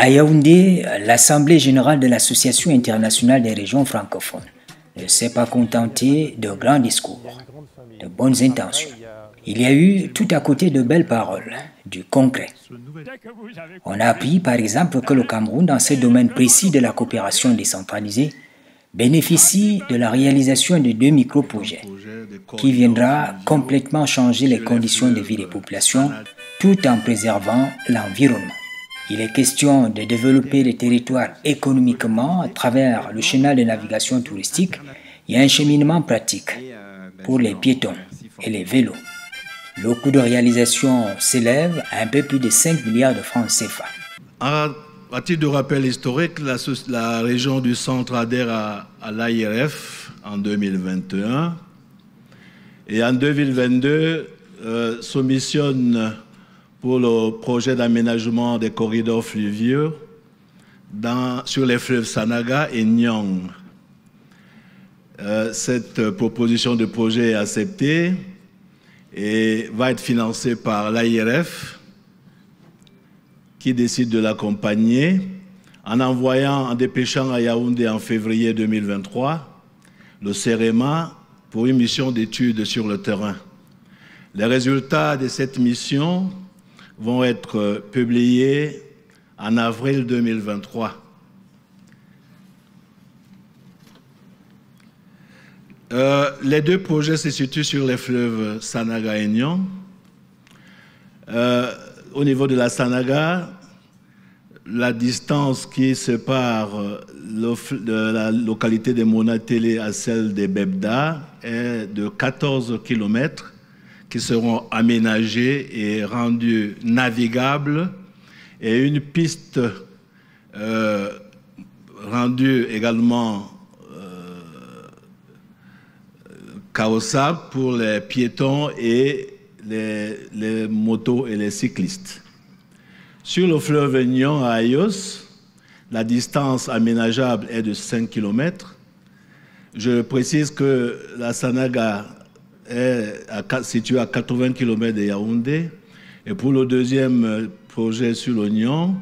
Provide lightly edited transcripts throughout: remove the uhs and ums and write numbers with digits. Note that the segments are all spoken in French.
À Yaoundé, l'Assemblée générale de l'Association internationale des régions francophones ne s'est pas contentée de grands discours, de bonnes intentions. Il y a eu tout à côté de belles paroles, du concret. On a appris par exemple que le Cameroun, dans ce domaine précis de la coopération décentralisée, bénéficie de la réalisation de 2 micro-projets qui viendra complètement changer les conditions de vie des populations tout en préservant l'environnement. Il est question de développer les territoires économiquement à travers le canal de navigation touristique et un cheminement pratique pour les piétons et les vélos. Le coût de réalisation s'élève à un peu plus de 5 milliards de francs CFA. À titre de rappel historique, la région du centre adhère à l'AIRF en 2021 et en 2022 soumissionne pour le projet d'aménagement des corridors fluviaux sur les fleuves Sanaga et Nyang. Cette proposition de projet est acceptée et va être financée par l'AIRF qui décide de l'accompagner en dépêchant à Yaoundé en février 2023 le CEREMA pour une mission d'études sur le terrain. Les résultats de cette mission vont être publiés en avril 2023. Les 2 projets se situent sur les fleuves Sanaga et Nyang. Au niveau de la Sanaga, la distance qui sépare de la localité de Monatélé à celle de Bebda est de 14 km qui seront aménagés et rendus navigables et une piste rendue également carrossable pour les piétons et les motos et les cyclistes. Sur le fleuve Nyang à Ayos, la distance aménageable est de 5 km. Je précise que la Sanaga est située à 80 km de Yaoundé. Et pour le deuxième projet sur le Nyang,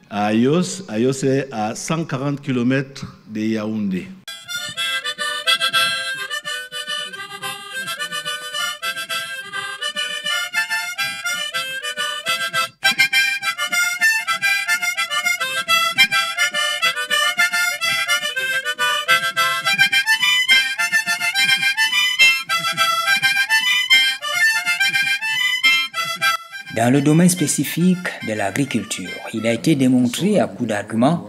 à Ayos est à 140 km de Yaoundé. Dans le domaine spécifique de l'agriculture, il a été démontré à coups d'arguments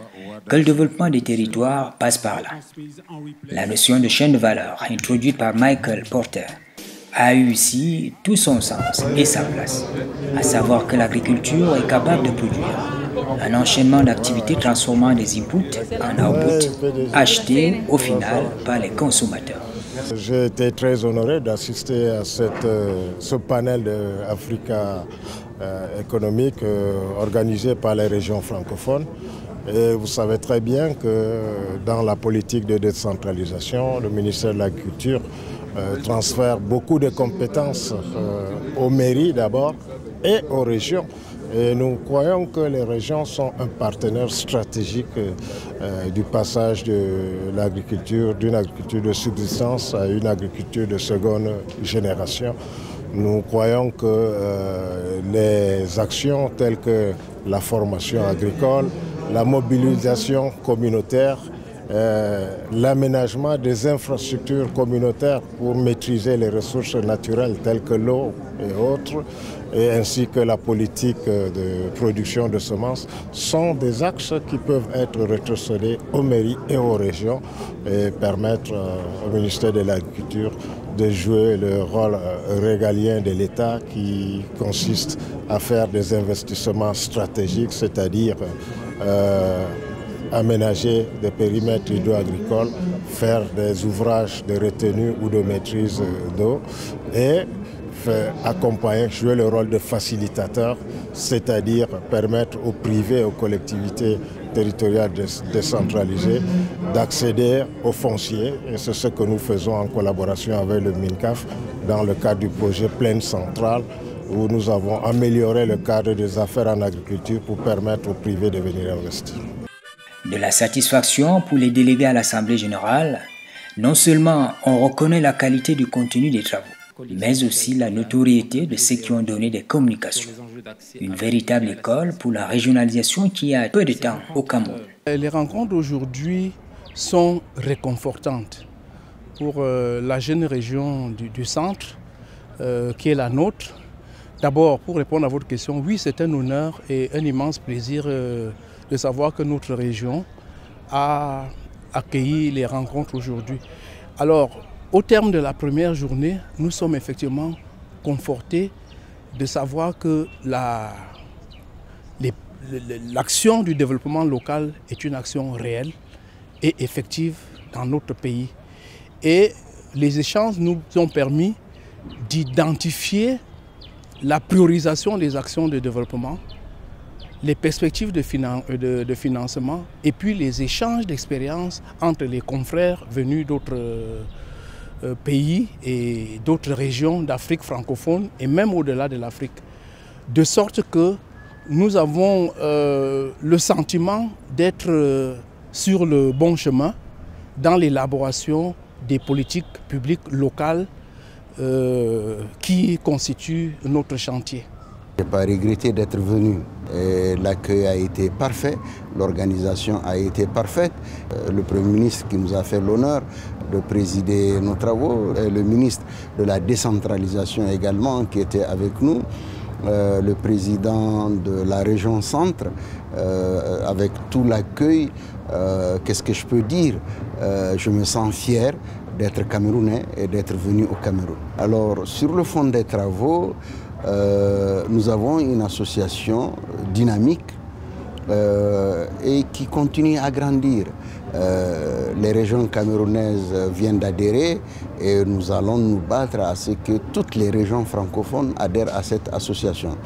que le développement des territoires passe par là. La notion de chaîne de valeur, introduite par Michael Porter, a eu ici tout son sens et sa place, à savoir que l'agriculture est capable de produire un enchaînement d'activités transformant des inputs en outputs achetés au final par les consommateurs. J'ai été très honoré d'assister à ce panel d'Africa économique organisé par les régions francophones. Et vous savez très bien que dans la politique de décentralisation, le ministère de l'Agriculture transfère beaucoup de compétences aux mairies d'abord et aux régions. Et nous croyons que les régions sont un partenaire stratégique du passage de l'agriculture, d'une agriculture de subsistance à une agriculture de seconde génération. Nous croyons que les actions telles que la formation agricole, la mobilisation communautaire, l'aménagement des infrastructures communautaires pour maîtriser les ressources naturelles telles que l'eau et autres, et ainsi que la politique de production de semences, sont des axes qui peuvent être rétrocédés aux mairies et aux régions et permettre au ministère de l'Agriculture de jouer le rôle régalien de l'État qui consiste à faire des investissements stratégiques, c'est-à-dire aménager des périmètres hydro-agricoles, faire des ouvrages de retenue ou de maîtrise d'eau et accompagner, jouer le rôle de facilitateur, c'est-à-dire permettre aux privés, aux collectivités territoriales décentralisées d'accéder aux fonciers. Et c'est ce que nous faisons en collaboration avec le MINCAF dans le cadre du projet Plaine Centrale où nous avons amélioré le cadre des affaires en agriculture pour permettre aux privés de venir investir. De la satisfaction pour les délégués à l'Assemblée générale, non seulement on reconnaît la qualité du contenu des travaux, mais aussi la notoriété de ceux qui ont donné des communications. Une véritable école pour la régionalisation qui a peu de temps au Cameroun. Les rencontres aujourd'hui sont réconfortantes pour la jeune région du centre, qui est la nôtre. D'abord, pour répondre à votre question, oui, c'est un honneur et un immense plaisir de savoir que notre région a accueilli les rencontres aujourd'hui. Alors, au terme de la première journée, nous sommes effectivement confortés de savoir que l'action du développement local est une action réelle et effective dans notre pays. Et les échanges nous ont permis d'identifier la priorisation des actions de développement, les perspectives de financement et puis les échanges d'expériences entre les confrères venus d'autres pays et d'autres régions d'Afrique francophone et même au-delà de l'Afrique. De sorte que nous avons le sentiment d'être sur le bon chemin dans l'élaboration des politiques publiques locales qui constituent notre chantier. Je n'ai pas regretté d'être venu. L'accueil a été parfait, l'organisation a été parfaite. Le Premier ministre qui nous a fait l'honneur de présider nos travaux, le ministre de la décentralisation également qui était avec nous, le président de la région centre, avec tout l'accueil, qu'est-ce que je peux dire? Je me sens fier d'être camerounais et d'être venu au Cameroun. Alors, sur le fond des travaux, nous avons une association dynamique et qui continue à grandir. Les régions camerounaises viennent d'adhérer et nous allons nous battre à ce que toutes les régions francophones adhèrent à cette association.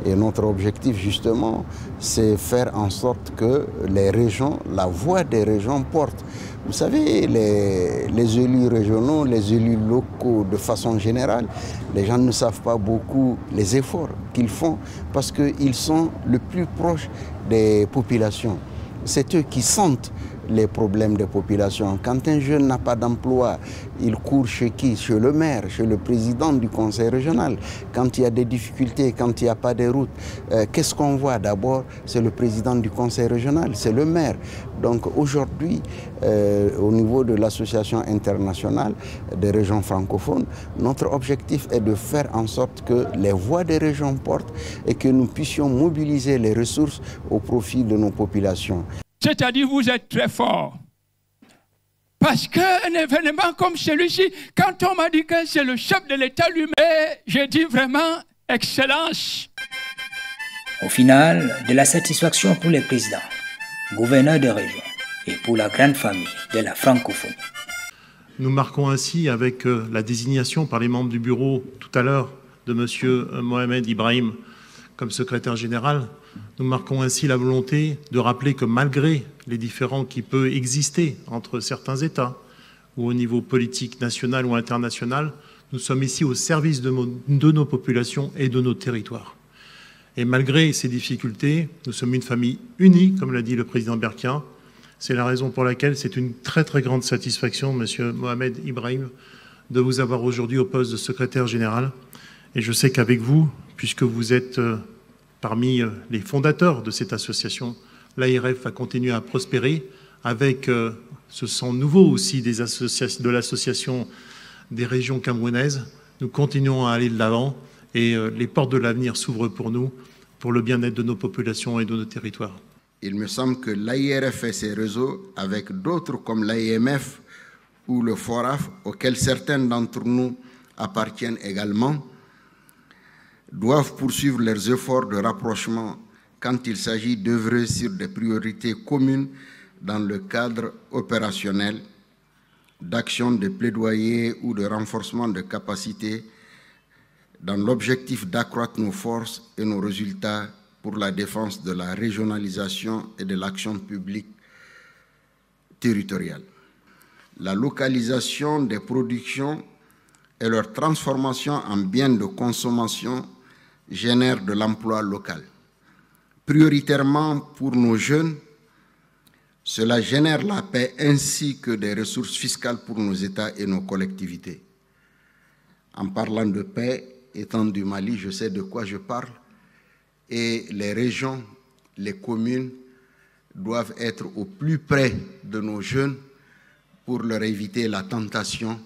Et notre objectif justement, c'est faire en sorte que les régions, la voix des régions porte. Vous savez, les élus régionaux, les élus locaux de façon générale, les gens ne savent pas beaucoup les efforts qu'ils font parce qu'ils sont le plus proches des populations. C'est eux qui sentent les problèmes des populations. Quand un jeune n'a pas d'emploi, il court chez qui? Chez le maire, chez le président du conseil régional. Quand il y a des difficultés, quand il n'y a pas de route, qu'est-ce qu'on voit? D'abord, c'est le président du conseil régional, c'est le maire. Donc aujourd'hui, au niveau de l'association internationale des régions francophones, notre objectif est de faire en sorte que les voix des régions portent et que nous puissions mobiliser les ressources au profit de nos populations. C'est-à-dire vous êtes très fort. Parce qu'un événement comme celui-ci, quand on m'a dit que c'est le chef de l'État lui-même, j'ai dit vraiment excellence. Au final, de la satisfaction pour les présidents, gouverneurs de région et pour la grande famille de la francophonie. Nous marquons ainsi avec la désignation par les membres du bureau tout à l'heure de M. Mohamed Ibrahim comme secrétaire général, nous marquons ainsi la volonté de rappeler que malgré les différends qui peuvent exister entre certains États ou au niveau politique national ou international, nous sommes ici au service de nos populations et de nos territoires. Et malgré ces difficultés, nous sommes une famille unie, comme l'a dit le président Berkia. C'est la raison pour laquelle c'est une très très grande satisfaction, Monsieur Mohamed Ibrahim, de vous avoir aujourd'hui au poste de secrétaire général. Et je sais qu'avec vous, puisque vous êtes parmi les fondateurs de cette association, l'ARF va continuer à prospérer avec ce sang nouveau aussi de l'association des régions camerounaises. Nous continuons à aller de l'avant et les portes de l'avenir s'ouvrent pour nous, pour le bien-être de nos populations et de nos territoires. Il me semble que l'AIRF et ses réseaux, avec d'autres comme l'AIMF ou le FORAF, auxquels certains d'entre nous appartiennent également, doivent poursuivre leurs efforts de rapprochement quand il s'agit d'œuvrer sur des priorités communes dans le cadre opérationnel, d'action de plaidoyer ou de renforcement de capacités dans l'objectif d'accroître nos forces et nos résultats pour la défense de la régionalisation et de l'action publique territoriale. La localisation des productions et leur transformation en biens de consommation génère de l'emploi local. Prioritairement pour nos jeunes, cela génère la paix ainsi que des ressources fiscales pour nos États et nos collectivités. En parlant de paix, étant du Mali, je sais de quoi je parle, et les régions, les communes doivent être au plus près de nos jeunes pour leur éviter la tentation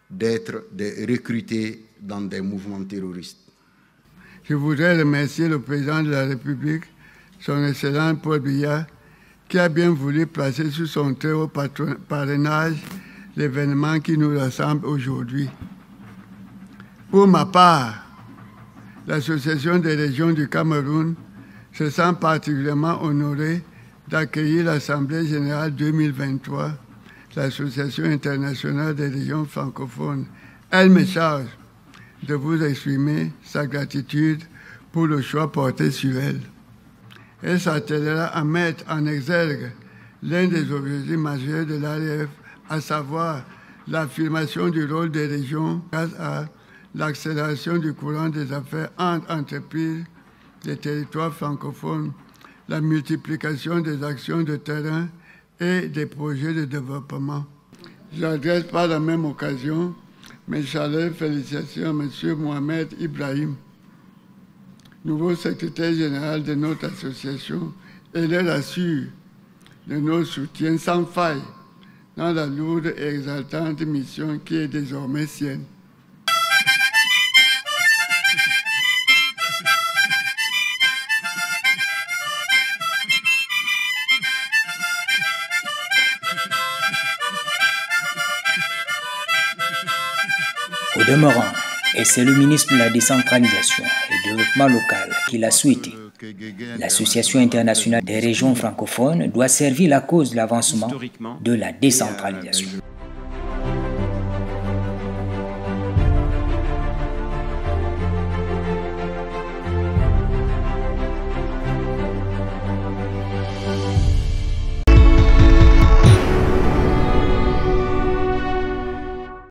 d'être recrutés dans des mouvements terroristes. Je voudrais remercier le président de la République, son excellent Paul Biya, qui a bien voulu placer sous son très haut parrainage l'événement qui nous rassemble aujourd'hui. Pour ma part, l'Association des régions du Cameroun se sent particulièrement honorée d'accueillir l'Assemblée générale 2023, l'Association internationale des régions francophones. Elle me charge de vous exprimer sa gratitude pour le choix porté sur elle. Elle s'attellera à mettre en exergue l'un des objectifs majeurs de l'ARF, à savoir l'affirmation du rôle des régions grâce à l'accélération du courant des affaires entre entreprises des territoires francophones, la multiplication des actions de terrain et des projets de développement. J'adresse par la même occasion mes chaleureuses félicitations à M. Mohamed Ibrahim, nouveau secrétaire général de notre association, et leur assure de nos soutiens sans faille dans la lourde et exaltante mission qui est désormais sienne. Au demeurant, et c'est le ministre de la décentralisation et du développement local qui l'a souhaité, l'Association internationale des régions francophones doit servir la cause de l'avancement de la décentralisation.